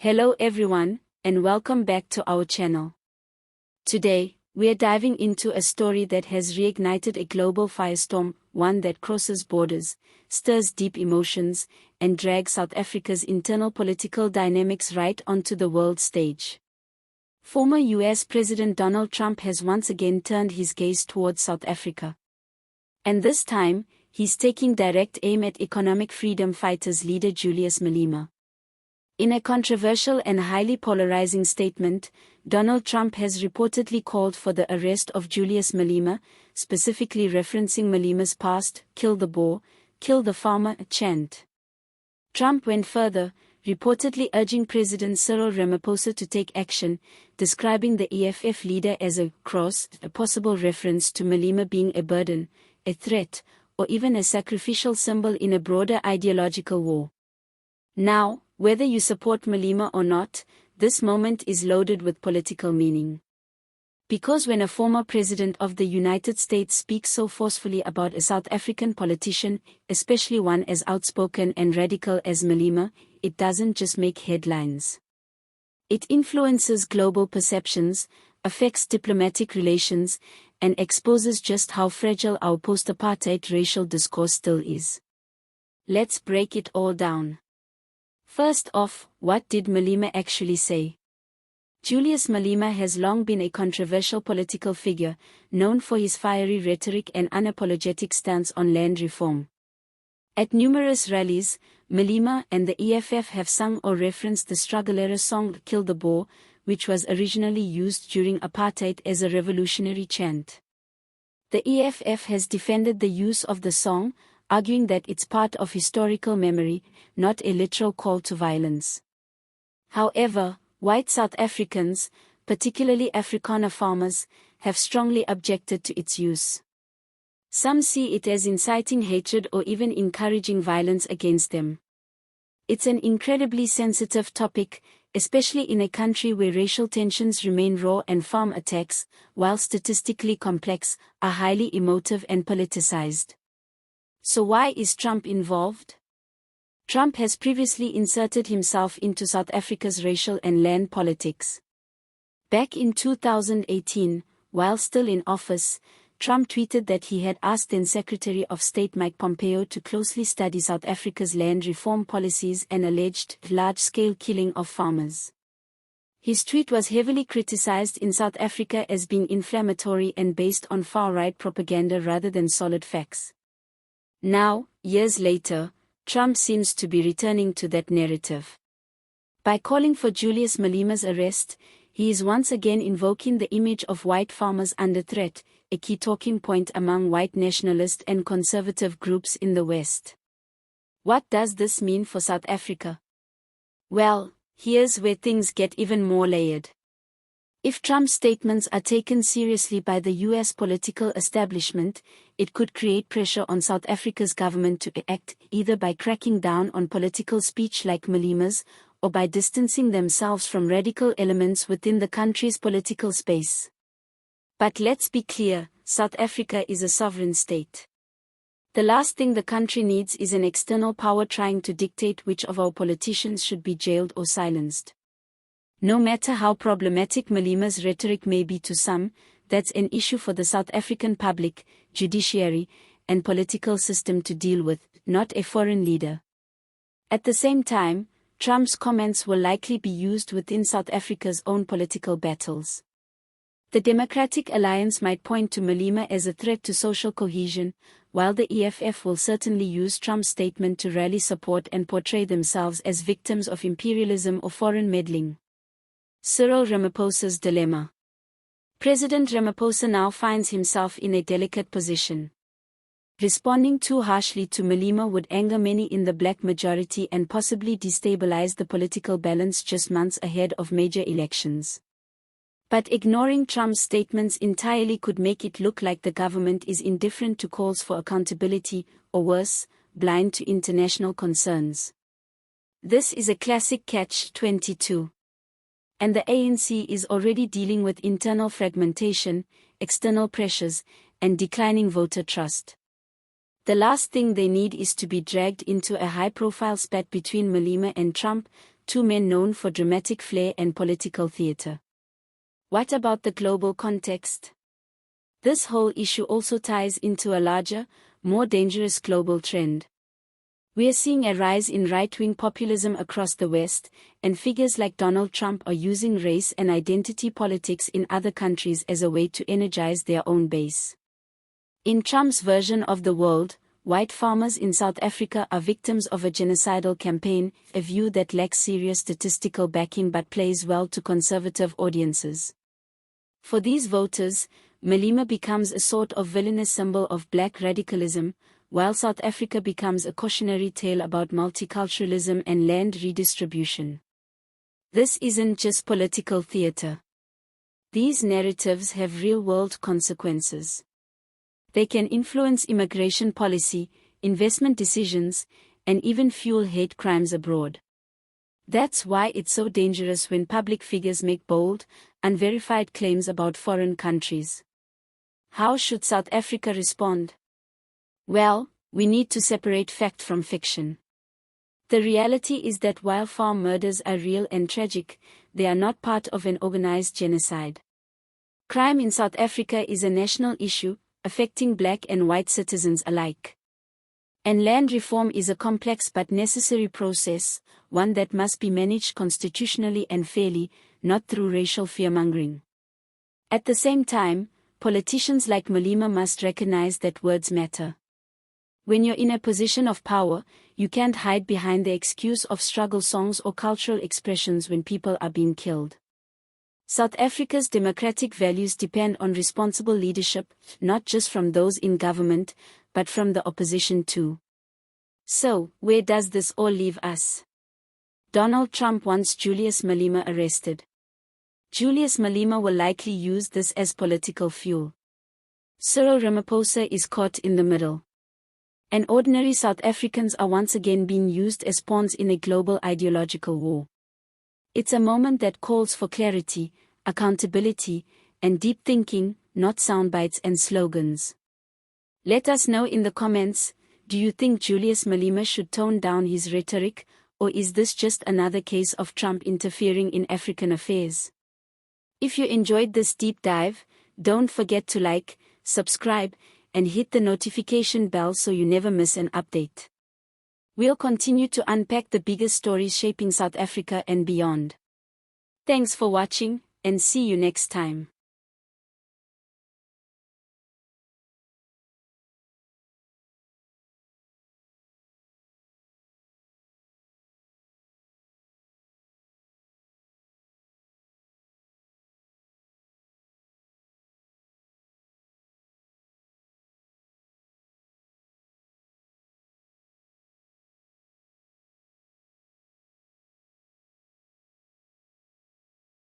Hello everyone, and welcome back to our channel. Today, we are diving into a story that has reignited a global firestorm, one that crosses borders, stirs deep emotions, and drags South Africa's internal political dynamics right onto the world stage. Former US President Donald Trump has once again turned his gaze towards South Africa. And this time, he's taking direct aim at economic freedom fighters leader Julius Malema. In a controversial and highly polarizing statement, Donald Trump has reportedly called for the arrest of Julius Malema, specifically referencing Malema's past, "Kill the Boer, kill the farmer" chant. Trump went further, reportedly urging President Cyril Ramaphosa to take action, describing the EFF leader as a cross, a possible reference to Malema being a burden, a threat, or even a sacrificial symbol in a broader ideological war. Now, whether you support Malema or not, this moment is loaded with political meaning. Because when a former president of the United States speaks so forcefully about a South African politician, especially one as outspoken and radical as Malema, it doesn't just make headlines. It influences global perceptions, affects diplomatic relations, and exposes just how fragile our post-apartheid racial discourse still is. Let's break it all down. First off, what did Malema actually say? Julius Malema has long been a controversial political figure, known for his fiery rhetoric and unapologetic stance on land reform. At numerous rallies, Malema and the EFF have sung or referenced the struggle-era song "Kill the Boer," which was originally used during apartheid as a revolutionary chant. The EFF has defended the use of the song, arguing that it's part of historical memory, not a literal call to violence. However, white South Africans, particularly Afrikaner farmers, have strongly objected to its use. Some see it as inciting hatred or even encouraging violence against them. It's an incredibly sensitive topic, especially in a country where racial tensions remain raw and farm attacks, while statistically complex, are highly emotive and politicized. So why is Trump involved? Trump has previously inserted himself into South Africa's racial and land politics. Back in 2018, while still in office, Trump tweeted that he had asked then Secretary of State Mike Pompeo to closely study South Africa's land reform policies and alleged large-scale killing of farmers. His tweet was heavily criticized in South Africa as being inflammatory and based on far-right propaganda rather than solid facts. Now, years later, Trump seems to be returning to that narrative. By calling for Julius Malema's arrest, he is once again invoking the image of white farmers under threat, a key talking point among white nationalist and conservative groups in the West. What does this mean for South Africa? Well, here's where things get even more layered. If Trump's statements are taken seriously by the US political establishment, it could create pressure on South Africa's government to act, either by cracking down on political speech like Malema's, or by distancing themselves from radical elements within the country's political space. But let's be clear, South Africa is a sovereign state. The last thing the country needs is an external power trying to dictate which of our politicians should be jailed or silenced. No matter how problematic Malema's rhetoric may be to some, that's an issue for the South African public, judiciary, and political system to deal with, not a foreign leader. At the same time, Trump's comments will likely be used within South Africa's own political battles. The Democratic Alliance might point to Malema as a threat to social cohesion, while the EFF will certainly use Trump's statement to rally support and portray themselves as victims of imperialism or foreign meddling. Cyril Ramaphosa's dilemma. President Ramaphosa now finds himself in a delicate position. Responding too harshly to Malema would anger many in the black majority and possibly destabilize the political balance just months ahead of major elections. But ignoring Trump's statements entirely could make it look like the government is indifferent to calls for accountability, or worse, blind to international concerns. This is a classic catch-22. And the ANC is already dealing with internal fragmentation, external pressures, and declining voter trust. The last thing they need is to be dragged into a high-profile spat between Malema and Trump, two men known for dramatic flair and political theater. What about the global context? This whole issue also ties into a larger, more dangerous global trend. We are seeing a rise in right-wing populism across the West, and figures like Donald Trump are using race and identity politics in other countries as a way to energize their own base. In Trump's version of the world, white farmers in South Africa are victims of a genocidal campaign, a view that lacks serious statistical backing but plays well to conservative audiences. For these voters, Malema becomes a sort of villainous symbol of black radicalism, while South Africa becomes a cautionary tale about multiculturalism and land redistribution. This isn't just political theater. These narratives have real-world consequences. They can influence immigration policy, investment decisions, and even fuel hate crimes abroad. That's why it's so dangerous when public figures make bold, unverified claims about foreign countries. How should South Africa respond? Well, we need to separate fact from fiction. The reality is that while farm murders are real and tragic, they are not part of an organized genocide. Crime in South Africa is a national issue, affecting black and white citizens alike. And land reform is a complex but necessary process, one that must be managed constitutionally and fairly, not through racial fearmongering. At the same time, politicians like Malema must recognize that words matter. When you're in a position of power, you can't hide behind the excuse of struggle songs or cultural expressions when people are being killed. South Africa's democratic values depend on responsible leadership, not just from those in government, but from the opposition too. So, where does this all leave us? Donald Trump wants Julius Malema arrested. Julius Malema will likely use this as political fuel. Cyril Ramaphosa is caught in the middle. And ordinary South Africans are once again being used as pawns in a global ideological war. It's a moment that calls for clarity, accountability, and deep thinking, not soundbites and slogans. Let us know in the comments, do you think Julius Malema should tone down his rhetoric, or is this just another case of Trump interfering in African affairs? If you enjoyed this deep dive, don't forget to like, subscribe, and hit the notification bell so you never miss an update. We'll continue to unpack the biggest stories shaping South Africa and beyond. Thanks for watching, and see you next time.